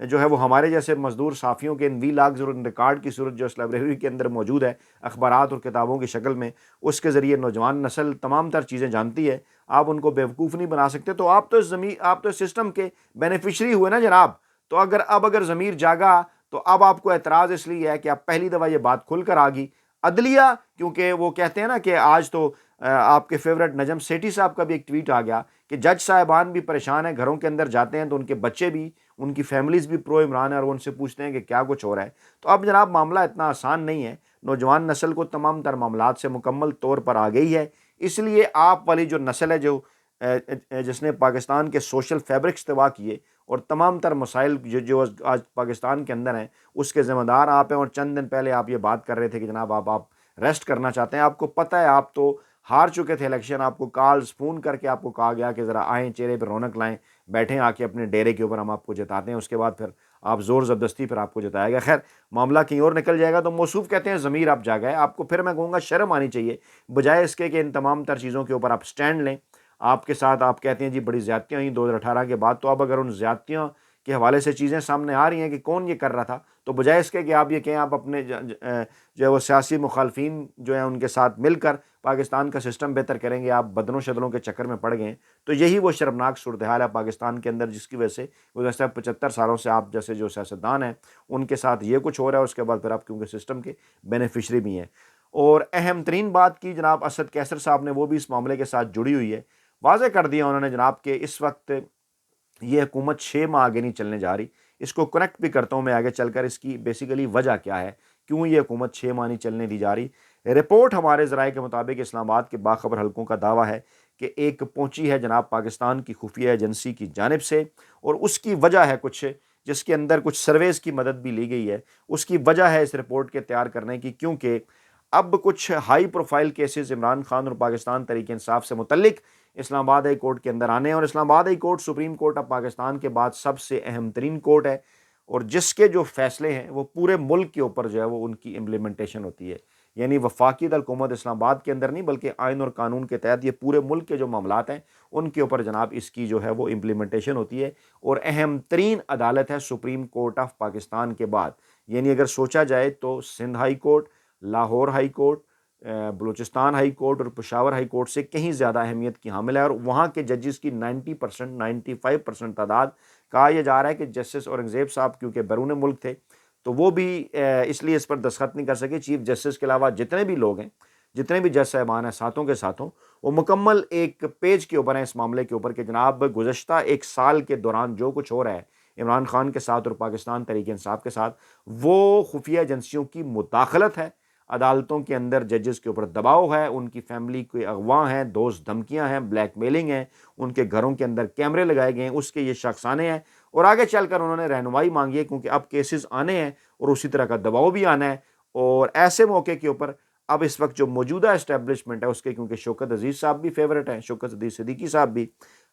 جو ہے وہ ہمارے جیسے مزدور صحافیوں کے ان وی لاگز اور ان ریکارڈ کی صورت جو اس لائبریری کے اندر موجود ہے اخبارات اور کتابوں کی شکل میں، اس کے ذریعے نوجوان نسل تمام تر چیزیں جانتی ہے، آپ ان کو بیوقوف نہیں بنا سکتے۔ تو آپ تو آپ تو اس سسٹم کے بینیفیشری ہوئے نا جناب۔ تو اگر ضمیر جاگا تو اب آپ کو اعتراض اس لیے ہے کہ اب پہلی دفعہ یہ بات کھل کر آ گئی عدلیہ، کیونکہ وہ کہتے ہیں نا کہ آج تو آپ کے فیورٹ نجم سیٹھی صاحب کا بھی ایک ٹویٹ آ گیا کہ جج صاحبان بھی پریشان ہیں، گھروں کے اندر جاتے ہیں تو ان کے بچے بھی، ان کی فیملیز بھی پرو عمران ہے اور وہ ان سے پوچھتے ہیں کہ کیا کچھ ہو رہا ہے۔ تو اب جناب معاملہ اتنا آسان نہیں ہے، نوجوان نسل کو تمام تر معاملات سے مکمل طور پر آ گئی ہے، اس لیے آپ والی جو نسل ہے جو جس نے پاکستان کے سوشل فیبرک استوا کیے اور تمام تر مسائل جو آج پاکستان کے اندر ہیں اس کے ذمہ دار آپ ہیں۔ اور چند دن پہلے آپ یہ بات کر رہے تھے کہ جناب آپ ریسٹ کرنا چاہتے ہیں، آپ کو پتہ ہے آپ تو ہار چکے تھے الیکشن، آپ کو کالز فون کر کے آپ کو کہا گیا کہ ذرا آئیں، چہرے پہ رونق لائیں، بیٹھیں آ کے اپنے ڈیرے کے اوپر، ہم آپ کو جتاتے ہیں۔ اس کے بعد پھر آپ زور زبردستی پھر آپ کو جتایا گیا۔ خیر معاملہ کہیں اور نکل جائے گا۔ تو موصوف کہتے ہیں ضمیر آپ جاگا ہے، آپ کو پھر میں کہوں گا شرم آنی چاہیے، بجائے اس کے کہ ان تمام تر چیزوں کے اوپر آپ سٹینڈ لیں۔ آپ کے ساتھ آپ کہتے ہیں جی بڑی زیادتیاں ہوئیں 2018 کے بعد، تو اب اگر ان زیادتیوں کے حوالے سے چیزیں سامنے آ رہی ہیں کہ کون یہ کر رہا تھا، تو بجائے اس کے کہ آپ یہ کہیں آپ اپنے جو ہے وہ سیاسی مخالفین جو ہیں ان کے ساتھ مل کر پاکستان کا سسٹم بہتر کریں گے، آپ بدلوں شدلوں کے چکر میں پڑ گئے ہیں۔ تو یہی وہ شرمناک صورتحال ہے پاکستان کے اندر، جس کی وجہ سے گزشتہ 75 سالوں سے آپ جیسے جو سیاستدان ہیں ان کے ساتھ یہ کچھ ہو رہا ہے، اس کے بعد پھر آپ کیونکہ سسٹم کے بینیفیشری بھی ہیں۔ اور اہم ترین بات کی جناب اسد کیسر صاحب نے، وہ بھی اس معاملے کے ساتھ جڑی ہوئی ہے، واضح کر دیا انہوں نے جناب کہ اس وقت یہ حکومت 6 ماہ آگے نہیں چلنے جا رہی۔ اس کو کنیکٹ بھی کرتا ہوں میں آگے چل کر، اس کی بیسیکلی وجہ کیا ہے، کیوں یہ حکومت 6 ماہ نہیں چلنے دی جا رہی۔ رپورٹ ہمارے ذرائع کے مطابق اسلام آباد کے باخبر حلقوں کا دعویٰ ہے کہ ایک پہنچی ہے جناب پاکستان کی خفیہ ایجنسی کی جانب سے، اور اس کی وجہ ہے کچھ، جس کے اندر کچھ سرویز کی مدد بھی لی گئی ہے۔ اس کی وجہ ہے اس رپورٹ کے تیار کرنے کی، کیونکہ اب کچھ high profile cases Imran Khan اور پاکستان تحریک انصاف سے متعلق اسلام آباد ہائی کورٹ کے اندر آنے ہیں، اور اسلام آباد ہائی کورٹ سپریم کورٹ اب پاکستان کے بعد سب سے اہم ترین کورٹ ہے، اور جس کے جو فیصلے ہیں وہ پورے ملک کے اوپر جو ہے وہ ان کی امپلیمنٹیشن ہوتی ہے۔ یعنی وفاقی حکومت اسلام آباد کے اندر نہیں بلکہ آئین اور قانون کے تحت یہ پورے ملک کے جو معاملات ہیں ان کے اوپر جناب اس کی جو ہے وہ امپلیمنٹیشن ہوتی ہے، اور اہم ترین عدالت ہے سپریم کورٹ آف پاکستان کے بعد۔ یعنی اگر سوچا جائے تو Sindh high court, Lahore high court, Balochistan high court اور پشاور ہائی کورٹ سے کہیں زیادہ اہمیت کی حامل ہے، اور وہاں کے ججز کی 95% تعداد، کہا یہ جا رہا ہے کہ جسٹس اورنگزیب صاحب کیونکہ بیرون ملک تھے تو وہ بھی اس لیے اس پر دستخط نہیں کر سکے۔ چیف جسٹس کے علاوہ جتنے بھی لوگ ہیں، جتنے بھی جج صاحبان ہیں ساتھوں کے ساتھوں، وہ مکمل ایک پیج کے اوپر ہیں اس معاملے کے اوپر کہ جناب گزشتہ ایک سال کے دوران جو کچھ ہو رہا ہے عمران خان کے ساتھ اور پاکستان تحریک انصاف کے ساتھ، وہ خفیہ ایجنسیوں کی مداخلت ہے، عدالتوں کے اندر ججز کے اوپر دباؤ ہے، ان کی فیملی کے اغواں ہیں، دوست دھمکیاں ہیں، بلیک میلنگ ہیں، ان کے گھروں کے اندر کیمرے لگائے گئے ہیں، اس کے یہ شخصانے ہیں، اور آگے چل کر انہوں نے رہنمائی مانگی ہے کیونکہ اب کیسز آنے ہیں اور اسی طرح کا دباؤ بھی آنا ہے۔ اور ایسے موقع کے اوپر اب اس وقت جو موجودہ اسٹیبلشمنٹ ہے اس کے، کیونکہ شوکت عزیز صاحب بھی فیورٹ ہیں، شوکت عزیز صدیقی صاحب بھی،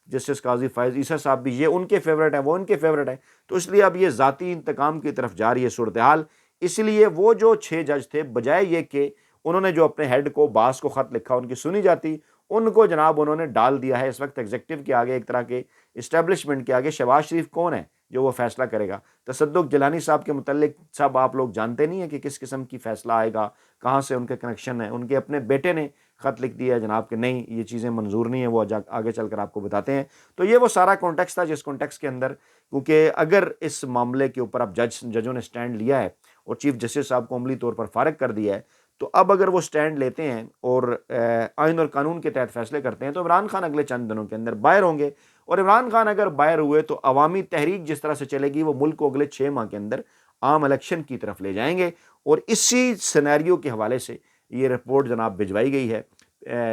جسٹس قاضی فائز عیسیٰ صاحب بھی، یہ ان کے فیورٹ ہیں، وہ ان کے فیورٹ ہیں، تو اس لیے اب یہ ذاتی انتقام کی طرف جا رہی ہے صورتحال۔ اس لیے وہ جو 6 جج تھے، بجائے یہ کہ انہوں نے جو اپنے ہیڈ کو، باس کو خط لکھا ان کی سنی جاتی، ان کو جناب انہوں نے ڈال دیا ہے اس وقت ایگزیکٹو کے آگے، ایک طرح کے اسٹیبلشمنٹ کے آگے۔ شہباز شریف کون ہے جو وہ فیصلہ کرے گا؟ تصدق جیلانی صاحب کے متعلق سب آپ لوگ جانتے نہیں ہیں کہ کس قسم کی فیصلہ آئے گا، کہاں سے ان کے کنیکشن ہیں۔ ان کے اپنے بیٹے نے خط لکھ دیا ہے جناب کہ نہیں یہ چیزیں منظور نہیں ہیں، وہ آگے چل کر آپ کو بتاتے ہیں۔ تو یہ وہ سارا کانٹیکسٹ تھا جس کانٹیکسٹ کے اندر، کیونکہ اگر اس معاملے کے اوپر اب ججوں نے سٹینڈ لیا ہے اور چیف جسٹس صاحب کو عملی طور پر فارغ کر دیا ہے، تو اب اگر وہ سٹینڈ لیتے ہیں اور آئین اور قانون کے تحت فیصلے کرتے ہیں تو عمران خان اگلے چند دنوں کے اندر باہر ہوں گے، اور عمران خان اگر باہر ہوئے تو عوامی تحریک جس طرح سے چلے گی وہ ملک کو اگلے 6 ماہ کے اندر عام الیکشن کی طرف لے جائیں گے۔ اور اسی سینیریو کے حوالے سے یہ رپورٹ جناب بھجوائی گئی ہے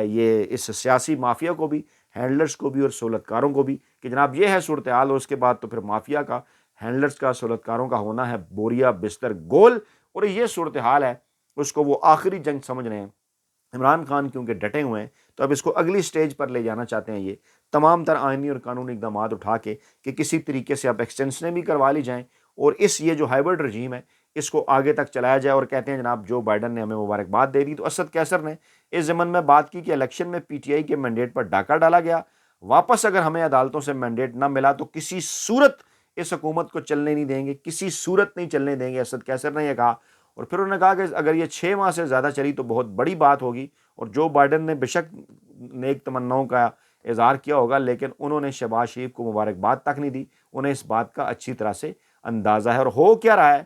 یہ اس سیاسی مافیا کو بھی، ہینڈلرز کو بھی اور سہولتکاروں کو بھی، کہ جناب یہ ہے صورتحال، اور اس کے بعد تو پھر مافیا کا، ہینڈلرز کا، سہولتکاروں کا ہونا ہے بوریا بستر گول، اور یہ صورتحال ہے اس کو وہ آخری جنگ سمجھ رہے ہیں۔ عمران خان کیونکہ ڈٹے ہوئے ہیں تو اب اس کو اگلی سٹیج پر لے جانا چاہتے ہیں، یہ تمام تر آئینی اور قانونی اقدامات اٹھا کے کہ کسی طریقے سے اب ایکسٹینشنیں بھی کروا لی جائیں، اور یہ جو ہائبرڈ رجیم ہے اس کو آگے تک چلایا جائے۔ اور کہتے ہیں جناب جو بائیڈن نے ہمیں مبارکباد دے دی، تو اسد کیسر نے اس ضمن میں بات کی کہ الیکشن میں پی ٹی آئی کے مینڈیٹ پر ڈاکہ ڈالا گیا، واپس اگر ہمیں عدالتوں سے مینڈیٹ نہ ملا تو کسی صورت اس حکومت کو چلنے نہیں دیں گے، کسی صورت نہیں چلنے دیں گے، اسد کیسر نے یہ کہا۔ اور پھر انہوں نے کہا کہ اگر یہ 6 ماہ سے زیادہ چلی تو بہت بڑی بات ہوگی، اور جو بائیڈن نے بے شک نیک تمناؤں کا اظہار کیا ہوگا، لیکن انہوں نے شہباز شریف کو مبارکباد تک نہیں دی، انہیں اس بات کا اچھی طرح سے اندازہ ہے۔ اور ہو کیا رہا ہے،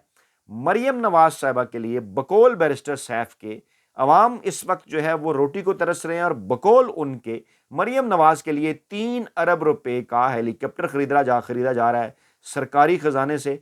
مریم نواز صاحبہ کے لیے بقول بیرسٹر سیف کے عوام اس وقت جو ہے وہ روٹی کو ترس رہے ہیں، اور بقول ان کے مریم نواز کے لیے 3 ارب روپے کا ہیلی کاپٹر خریدا جا رہا ہے، سرکاری خزانے سے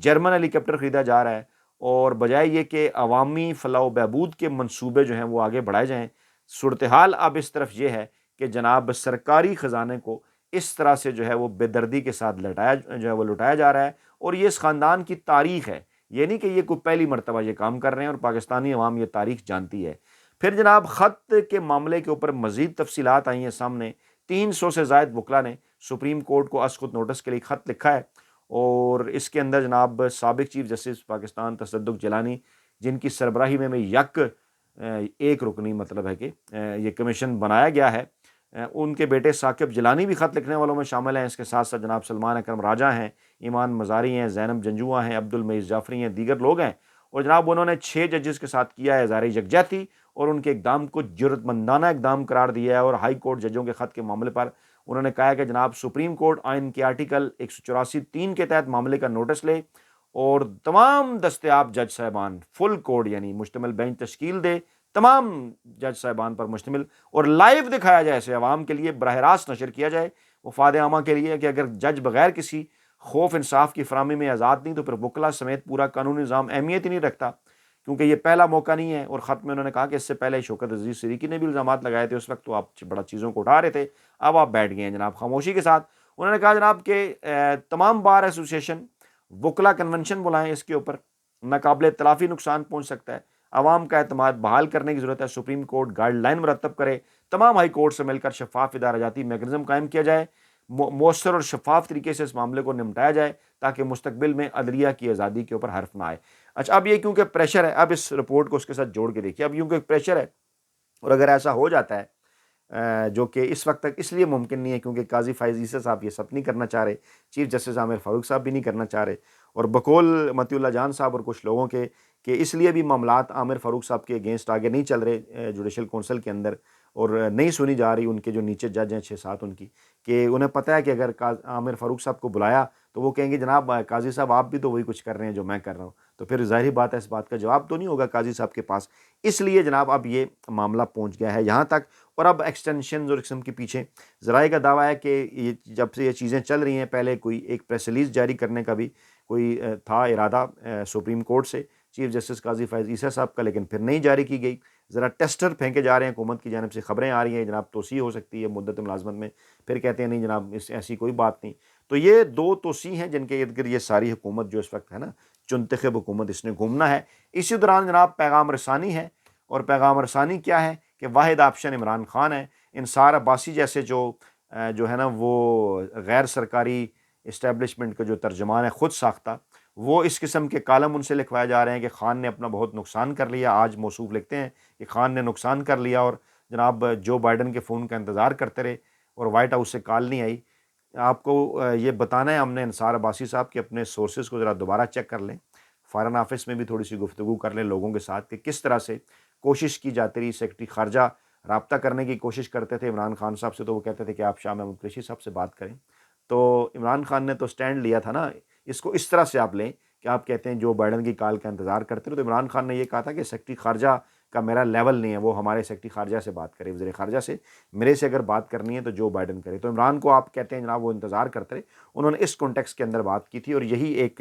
جرمن ہیلی کاپٹر خریدا جا رہا ہے، اور بجائے یہ کہ عوامی فلاح و بہبود کے منصوبے جو ہیں وہ آگے بڑھائے جائیں، صورتحال اب اس طرف یہ ہے کہ جناب سرکاری خزانے کو اس طرح سے جو ہے وہ بے دردی کے ساتھ لٹایا جا رہا ہے، اور یہ اس خاندان کی تاریخ ہے، یہ نہیں کہ یہ کوئی پہلی مرتبہ یہ کام کر رہے ہیں، اور پاکستانی عوام یہ تاریخ جانتی ہے۔ پھر جناب خط کے معاملے کے اوپر مزید تفصیلات آئی ہیں سامنے، 300 سے زائد وکلاء نے سپریم کورٹ کو از خود نوٹس کے لیے خط لکھا ہے، اور اس کے اندر جناب سابق چیف جسٹس پاکستان تصدق جیلانی، جن کی سربراہی میں ایک رکنی مطلب ہے کہ یہ کمیشن بنایا گیا ہے، ان کے بیٹے ثاقب جیلانی بھی خط لکھنے والوں میں شامل ہیں۔ اس کے ساتھ ساتھ جناب سلمان اکرم راجہ ہیں، ایمان مزاری ہیں، زینب جنجوعہ ہیں، عبد المعیز جعفری ہیں، دیگر لوگ ہیں، اور جناب انہوں نے 6 ججز کے ساتھ کیا ہے اظہار یکجہتی، اور ان کے اقدام کو جرأت مندانہ اقدام قرار دیا ہے، اور ہائی کورٹ ججوں کے خط کے معاملے پر انہوں نے کہا ہے کہ جناب سپریم کورٹ آئین کے آرٹیکل 184(3) کے تحت معاملے کا نوٹس لے، اور تمام دستیاب جج صاحبان فل کورٹ یعنی مشتمل بینچ تشکیل دے، تمام جج صاحبان پر مشتمل، اور لائیو دکھایا جائے، اسے عوام کے لیے براہ راست نشر کیا جائے مفاد عامہ کے لیے، کہ اگر جج بغیر کسی خوف انصاف کی فراہمی میں آزاد نہیں تو پھر وکلا سمیت پورا قانونی نظام اہمیت ہی نہیں رکھتا، کیونکہ یہ پہلا موقع نہیں ہے۔ اور خط میں انہوں نے کہا کہ اس سے پہلے شوکت عزیز صدیقی نے بھی الزامات لگائے تھے، اس وقت تو آپ بڑا چیزوں کو اٹھا رہے تھے، اب آپ بیٹھ گئے ہیں جناب خاموشی کے ساتھ۔ انہوں نے کہا جناب کہ تمام بار ایسوسی ایشن وکلا کنونشن بلائیں، اس کے اوپر ناقابل تلافی نقصان پہنچ سکتا ہے، عوام کا اعتماد بحال کرنے کی ضرورت ہے، سپریم کورٹ گائیڈ لائن مرتب کرے، تمام ہائی کورٹ سے مل کر شفاف ادارہ جاتی میکانزم قائم کیا جائے، مؤثر اور شفاف طریقے سے اس معاملے کو نمٹایا جائے، تاکہ مستقبل میں عدلیہ کی آزادی کے اوپر حرف نہ آئے۔ اچھا، اب یہ کیونکہ پریشر ہے، اب اس رپورٹ کو اس کے ساتھ جوڑ کے دیکھیے، اب کیونکہ پریشر ہے، اور اگر ایسا ہو جاتا ہے جو کہ اس وقت تک اس لیے ممکن نہیں ہے کیونکہ قاضی فائز عیسی صاحب یہ سب نہیں کرنا چاہ رہے، چیف جسٹس عامر فاروق صاحب بھی نہیں کرنا چاہ رہے، اور بقول مطیع اللہ جان صاحب اور کچھ لوگوں کے کہ اس لیے بھی معاملات عامر فاروق صاحب کے اگینسٹ آگے نہیں چل رہے جوڈیشل کونسل کے اندر، اور نہیں سنی جا رہی ان کے جو نیچے جج ہیں 6-7 ان کی، کہ انہیں پتہ ہے کہ اگر عامر فاروق صاحب کو بلایا تو وہ کہیں گے جناب قاضی صاحب آپ بھی تو وہی کچھ کر رہے ہیں جو میں کر رہا ہوں، تو پھر ظاہری بات ہے اس بات کا جواب تو نہیں ہوگا قاضی صاحب کے پاس، اس لیے جناب اب یہ معاملہ پہنچ گیا ہے یہاں تک۔ اور اب ایکسٹینشنز اور قسم کے پیچھے ذرائع کا دعویٰ ہے کہ یہ جب سے یہ چیزیں چل رہی ہیں، پہلے کوئی ایک پریس ریلیز جاری کرنے کا بھی کوئی تھا ارادہ سپریم کورٹ سے چیف جسٹس قاضی فائز عیسی صاحب کا، لیکن پھر نہیں جاری کی گئی، ذرا ٹیسٹر پھینکے جا رہے ہیں، حکومت کی جانب سے خبریں آ رہی ہیں جناب توسیع ہو سکتی ہے مدت ملازمت میں، پھر کہتے ہیں نہیں جناب ایسی کوئی بات نہیں۔ تو یہ 2 توسیع ہیں جن کے ارد گرد یہ ساری حکومت جو اس وقت ہے نا چنتخب حکومت اس نے گھومنا ہے۔ اسی دوران جناب پیغام رسانی ہے، اور پیغام رسانی کیا ہے کہ واحد آپشن عمران خان ہے، انصار عباسی جیسے جو ہے نا وہ غیر سرکاری اسٹیبلشمنٹ کا جو ترجمان ہے خود ساختہ، وہ اس قسم کے کالم ان سے لکھوائے جا رہے ہیں کہ خان نے اپنا بہت نقصان کر لیا، آج موصوف لکھتے ہیں کہ خان نے نقصان کر لیا، اور جناب جو بائیڈن کے فون کا انتظار کرتے رہے اور وائٹ ہاؤس سے کال نہیں آئی۔ آپ کو یہ بتانا ہے ہم نے انصار عباسی صاحب کے اپنے سورسز کو ذرا دوبارہ چیک کر لیں، فارن آفس میں بھی تھوڑی سی گفتگو کر لیں لوگوں کے ساتھ کہ کس طرح سے کوشش کی جاتی رہی، سیکرٹری خارجہ رابطہ کرنے کی کوشش کرتے تھے عمران خان صاحب سے، تو وہ کہتے تھے کہ آپ شاہ محمود قریشی صاحب سے بات کریں، تو عمران خان نے تو سٹینڈ لیا تھا نا، اس کو اس طرح سے آپ لیں کہ آپ کہتے ہیں جو بائیڈن کی کال کا انتظار کرتے رہے، تو عمران خان نے یہ کہا تھا کہ سیکرٹری خارجہ کا میرا لیول نہیں ہے، وہ ہمارے سیکرٹری خارجہ سے بات کرے، وزیر خارجہ سے، میرے سے اگر بات کرنی ہے تو جو بائیڈن کرے، تو عمران کو آپ کہتے ہیں جناب وہ انتظار کرتے رہے، انہوں نے اس کانٹیکسٹ کے اندر بات کی تھی، اور یہی ایک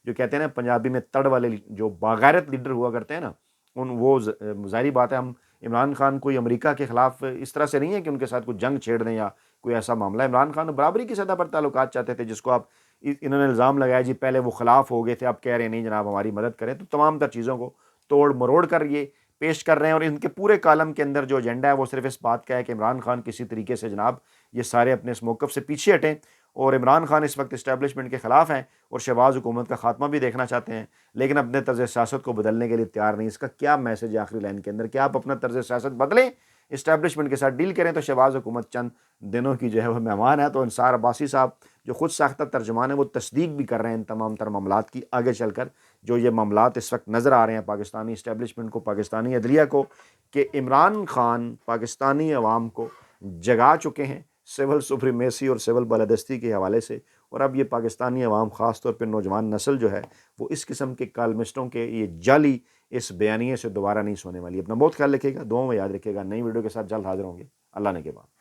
جو کہتے ہیں نا پنجابی میں تڑ والے جو باغیرت لیڈر ہوا کرتے ہیں نا، وہ ظاہری بات ہے ہم عمران خان کوئی امریکہ کے خلاف اس طرح سے نہیں ہے کہ ان کے ساتھ کوئی جنگ چھیڑ دیں یا کوئی ایسا معاملہ ہے، عمران خان برابری کی سطح پر تعلقات چاہتے تھے، جس کو آپ انہوں نے الزام لگایا جی پہلے وہ خلاف ہو گئے تھے، اب کہہ رہے ہیں نہیں جناب ہماری مدد کریں، تو تمام تر چیزوں کو توڑ مروڑ کر یہ پیش کر رہے ہیں، اور ان کے پورے کالم کے اندر جو ایجنڈا ہے وہ صرف اس بات کا ہے کہ عمران خان کسی طریقے سے جناب یہ سارے اپنے اس موقف سے پیچھے ہٹیں، اور عمران خان اس وقت اسٹیبلشمنٹ کے خلاف ہیں اور شہباز حکومت کا خاتمہ بھی دیکھنا چاہتے ہیں، لیکن اپنے طرز سیاست کو بدلنے کے لیے تیار نہیں۔ اس کا کیا میسج ہے آخری لائن کے اندر؟ کیا آپ اپنا طرز سیاست بدلیں اسٹیبلشمنٹ کے ساتھ ڈیل کریں تو شہباز حکومت چند دنوں کی جو ہے وہ مہمان ہے۔ تو انصار عباسی صاحب جو خود ساختہ ترجمان ہیں وہ تصدیق بھی کر رہے ہیں ان تمام تر معاملات کی آگے چل کر، جو یہ معاملات اس وقت نظر آ رہے ہیں پاکستانی اسٹیبلشمنٹ کو، پاکستانی عدلیہ کو، کہ عمران خان پاکستانی عوام کو جگا چکے ہیں سول سپریمیسی اور سول بالادستی کے حوالے سے، اور اب یہ پاکستانی عوام خاص طور پہ نوجوان نسل جو ہے وہ اس قسم کے کالمسٹوں کے یہ جعلی اس بیانیے سے دوبارہ نہیں سونے والی۔ اپنا بہت خیال رکھیے گا، دعاؤں میں یاد رکھیے گا۔ نئی ویڈیو کے ساتھ جلد حاضر ہوں گے، اللہ نے کے بعد۔